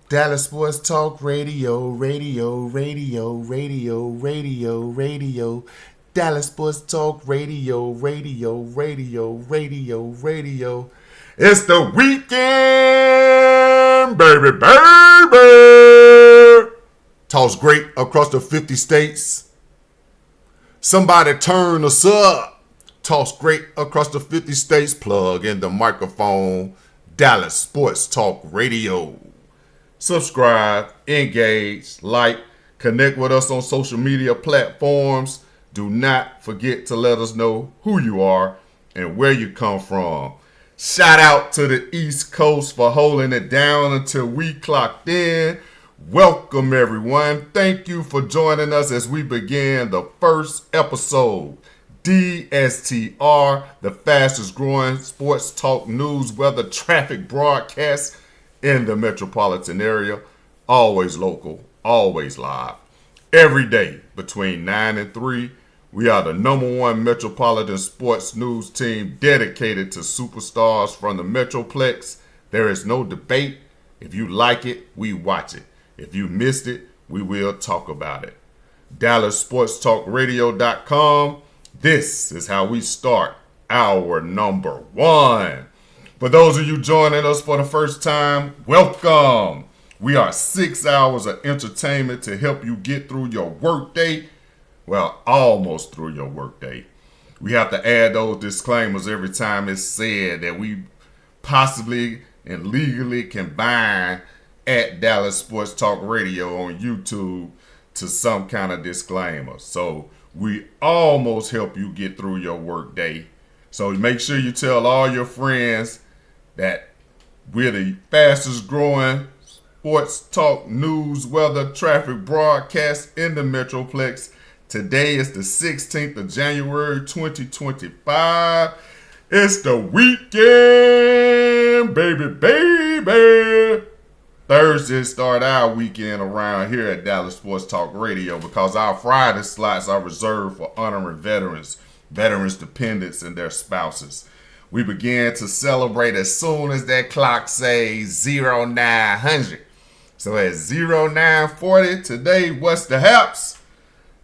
Dallas Sports Talk Radio, radio, radio, radio, radio, radio. Dallas Sports Talk Radio, radio, radio, radio, radio. It's the weekend, baby, baby. Talks great across the 50 states. Somebody turn us up. Talks great across the 50 states. Plug in the microphone. Dallas Sports Talk Radio. Subscribe, engage, like, connect with us on social media platforms. Do not forget to let us know who you are and where you come from. Shout out to the East Coast for holding it down until we clocked in. Welcome, everyone. Thank you for joining us as we begin the first episode. DSTR, the fastest growing sports talk news, weather, traffic broadcast in the metropolitan area. Always local, always live. Every day between 9 and 3, we are the number one metropolitan sports news team dedicated to superstars from the Metroplex. There is no debate. If you like it, we watch it. If you missed it, we will talk about it. DallasSportsTalkRadio.com. This is how we start our number one. For those of you joining us for the first time, welcome. We are 6 hours of entertainment to help you get through your workday. Well, almost through your workday. We have to add those disclaimers every time it's said that we possibly and legally combine at Dallas Sports Talk Radio on YouTube to some kind of disclaimer. So we almost help you get through your workday. So make sure you tell all your friends that we're the fastest growing sports talk, news, weather, traffic broadcast in the Metroplex. Today is the 16th of January, 2025. It's the weekend, baby, baby. Thursday start our weekend around here at Dallas Sports Talk Radio because our Friday slots are reserved for honoring veterans, dependents, and their spouses. We begin to celebrate as soon as that clock says 0900. So at 0940 today, what's the haps?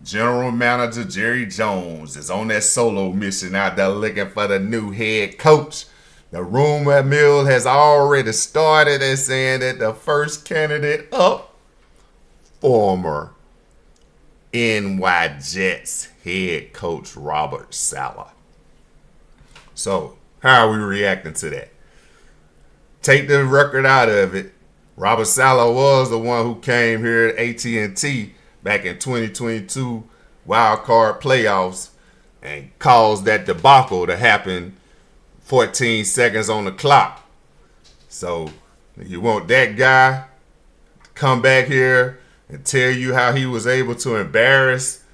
General Manager Jerry Jones is on that solo mission out there looking for the new head coach. The rumor mill has already started and saying that the first candidate up, former NY Jets head coach Robert Saleh. So, how are we reacting to that? Take the record out of it. Robert Saleh was the one who came here at AT&T back in 2022 wild card playoffs and caused that debacle to happen 14 seconds on the clock. So you want that guy to come back here and tell you how he was able to embarrass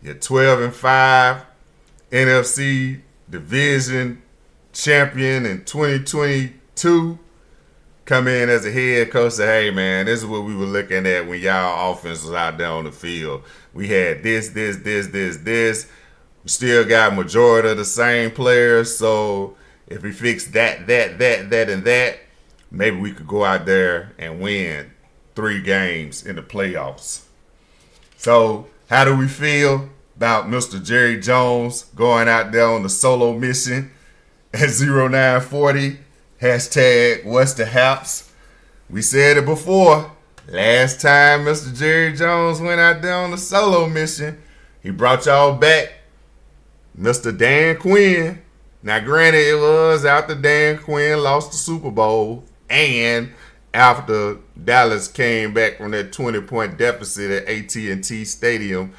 your 12-5 NFC division champion in 2022, come in as a head coach, say, hey, man, this is what we were looking at when y'all offense was out there on the field. We had this. We still got majority of the same players, so if we fix that, and that, maybe we could go out there and win 3 games in the playoffs. So how do we feel about Mr. Jerry Jones going out there on the solo mission at 0940? Hashtag what's the haps? We said it before. Last time Mr. Jerry Jones went out there on the solo mission, he brought y'all back Mr. Dan Quinn. Now, granted, it was after Dan Quinn lost the Super Bowl and after Dallas came back from that 20-point deficit at AT&T Stadium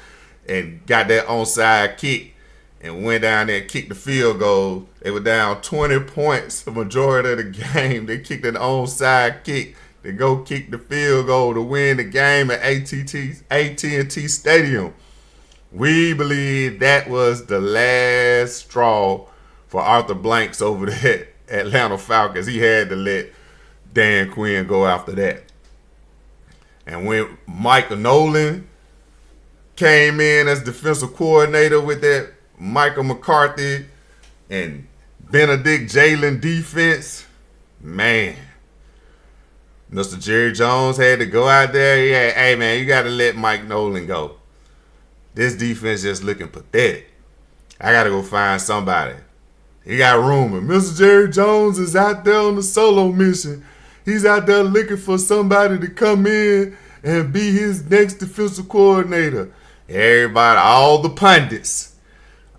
and got that onside kick and went down there and kicked the field goal. They were down 20 points the majority of the game. They kicked an onside kick to go kick the field goal to win the game at AT&T Stadium. We believe that was the last straw for Arthur Blanks over there at Atlanta Falcons. He had to let Dan Quinn go after that. And when Michael Nolan came in as defensive coordinator with that Michael McCarthy and Benedict Jalen defense, man, Mr. Jerry Jones had to go out there. Yeah, hey man, you got to let Mike Nolan go. This defense just looking pathetic. I got to go find somebody. He got rumor. Mr. Jerry Jones is out there on the solo mission. He's out there looking for somebody to come in and be his next defensive coordinator. Everybody, all the pundits,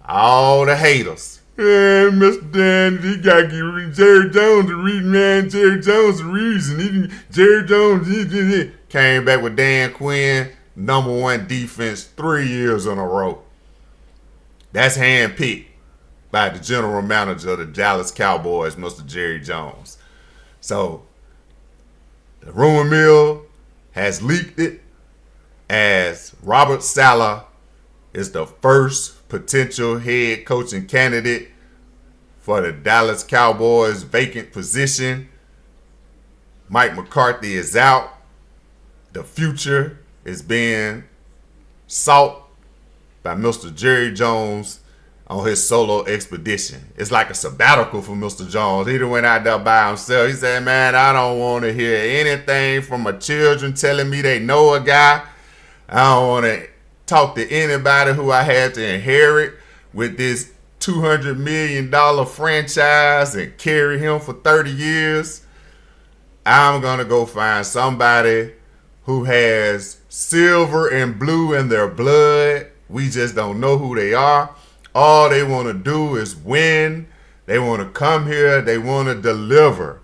all the haters. Yeah, Mr. Dan, he got to give Jerry Jones a reason, man. Jerry Jones a reason. Jerry Jones he came back with Dan Quinn, number 1 defense 3 years in a row. That's handpicked by the general manager of the Dallas Cowboys, Mr. Jerry Jones. So, the rumor mill has leaked it as Robert Saleh is the first potential head coaching candidate for the Dallas Cowboys vacant position. Mike McCarthy is out. The future is being sought by Mr. Jerry Jones on his solo expedition. It's like a sabbatical for Mr. Jones. He done went out there by himself. He said, man, I don't want to hear anything from my children telling me they know a guy. I don't want to talk to anybody who I had to inherit with this $200 million franchise and carry him for 30 years. I'm going to go find somebody who has silver and blue in their blood. We just don't know who they are. All they want to do is win. They want to come here. They want to deliver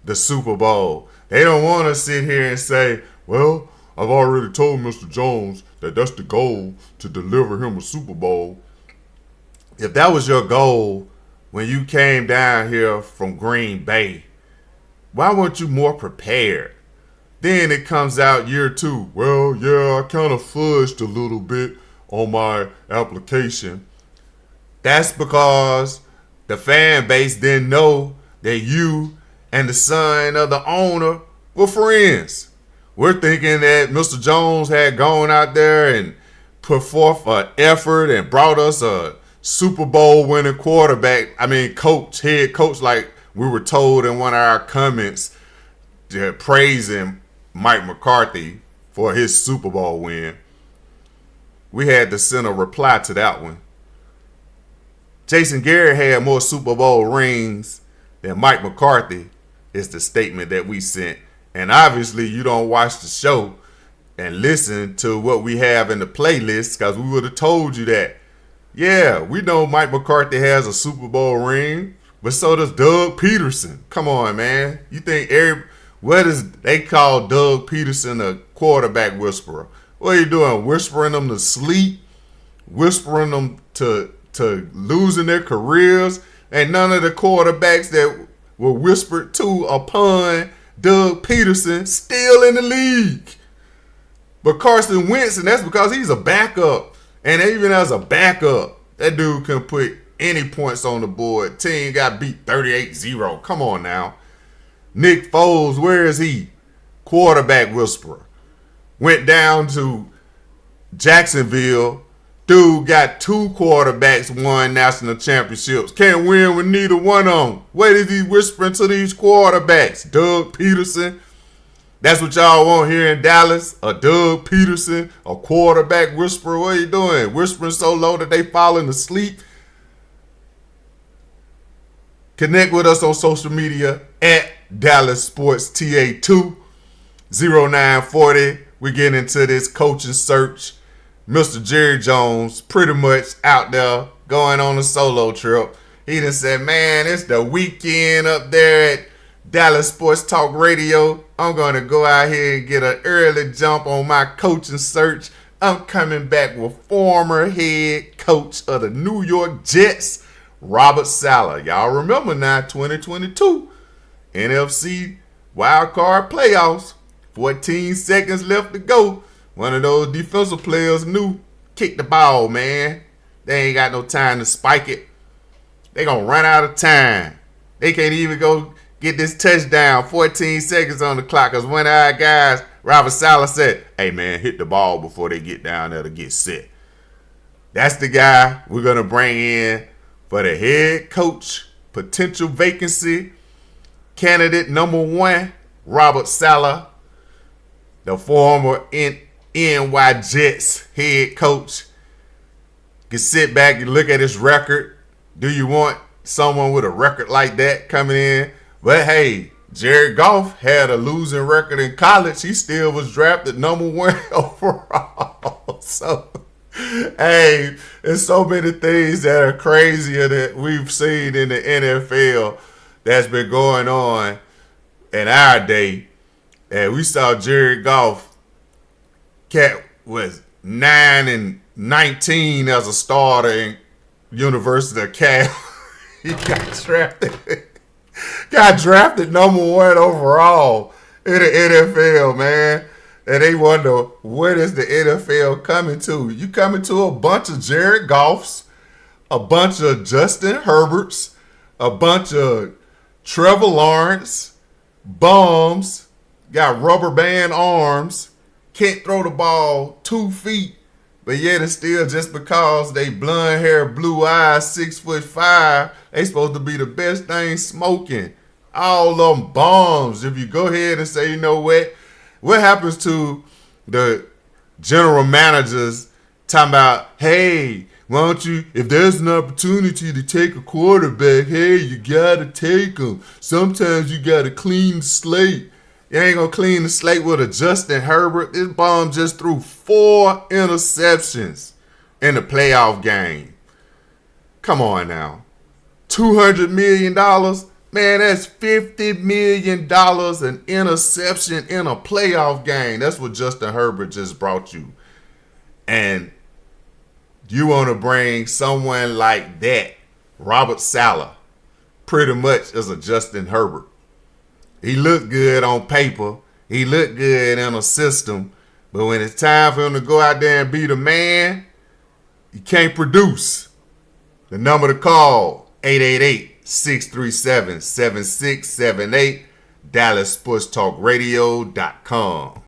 the Super Bowl. They don't want to sit here and say, well, I've already told Mr. Jones that that's the goal, to deliver him a Super Bowl. If that was your goal when you came down here from Green Bay, why weren't you more prepared? Then it comes out year 2. Well, yeah, I kind of fudged a little bit on my application. That's because the fan base didn't know that you and the son of the owner were friends. We're thinking that Mr. Jones had gone out there and put forth an effort and brought us a Super Bowl winning head coach, like we were told in one of our comments, praising Mike McCarthy for his Super Bowl win. We had to send a reply to that one. Jason Garrett had more Super Bowl rings than Mike McCarthy, is the statement that we sent. And obviously you don't watch the show and listen to what we have in the playlist, because we would have told you that. Yeah, we know Mike McCarthy has a Super Bowl ring, but so does Doug Peterson. Come on, man. You think they call Doug Peterson a quarterback whisperer? What are you doing? Whispering them to sleep? Whispering them to losing their careers? And none of the quarterbacks that were whispered to upon Doug Peterson still in the league. But Carson Wentz, and that's because he's a backup. And even as a backup, that dude couldn't put any points on the board. Team got beat 38-0. Come on now. Nick Foles, where is he? Quarterback whisperer. Went down to Jacksonville. Dude got 2 quarterbacks, won national championships. Can't win with neither one of them. What is he whispering to these quarterbacks? Doug Peterson. That's what y'all want here in Dallas? A Doug Peterson, a quarterback whisperer. What are you doing? Whispering so low that they falling asleep? Connect with us on social media at Dallas Sports TA2 0940. We get into this coaching search. Mr. Jerry Jones pretty much out there going on a solo trip. He done said, man, it's the weekend up there at Dallas Sports Talk Radio. I'm going to go out here and get an early jump on my coaching search. I'm coming back with former head coach of the New York Jets, Robert Saleh. Y'all remember now, 2022 NFC wildcard playoffs. 14 seconds left to go. One of those defensive players knew, kick the ball, man. They ain't got no time to spike it. They gonna run out of time. They can't even go get this touchdown. 14 seconds on the clock. Because one of our guys, Robert Saleh, said, hey, man, hit the ball before they get down there to get set. That's the guy we're going to bring in for the head coach potential vacancy. Candidate number 1 Robert Saleh, the former NY Jets head coach, can sit back and look at his record. Do you want someone with a record like that coming in? But hey, Jared Goff had a losing record in college. He still was drafted number 1 overall. So, hey, there's so many things that are crazier that we've seen in the NFL that's been going on in our day. And we saw Jared Goff, cat was 9-19 as a starter in University of Cal. He got drafted number 1 overall in the NFL, man. And they wonder, what is the NFL coming to? You coming to a bunch of Jared Goffs, a bunch of Justin Herberts, a bunch of Trevor Lawrence, bums, got rubber band arms, can't throw the ball 2 feet, but yet it's still just because they blonde hair, blue eyes, 6'5", they supposed to be the best thing smoking. All of them bombs. If you go ahead and say, you know what happens to the general managers talking about, hey, why don't you, if there's an opportunity to take a quarterback, hey, you got to take him. Sometimes you got to clean the slate. You ain't going to clean the slate with a Justin Herbert. This bomb just threw 4 interceptions in the playoff game. Come on now. $200 million? Man, that's $50 million an interception in a playoff game. That's what Justin Herbert just brought you. And you want to bring someone like that, Robert Saleh, pretty much as a Justin Herbert. He looked good on paper. He looked good in a system. But when it's time for him to go out there and be the man, he can't produce. The number to call, 888-637-7678, DallasSportsTalkRadio.com.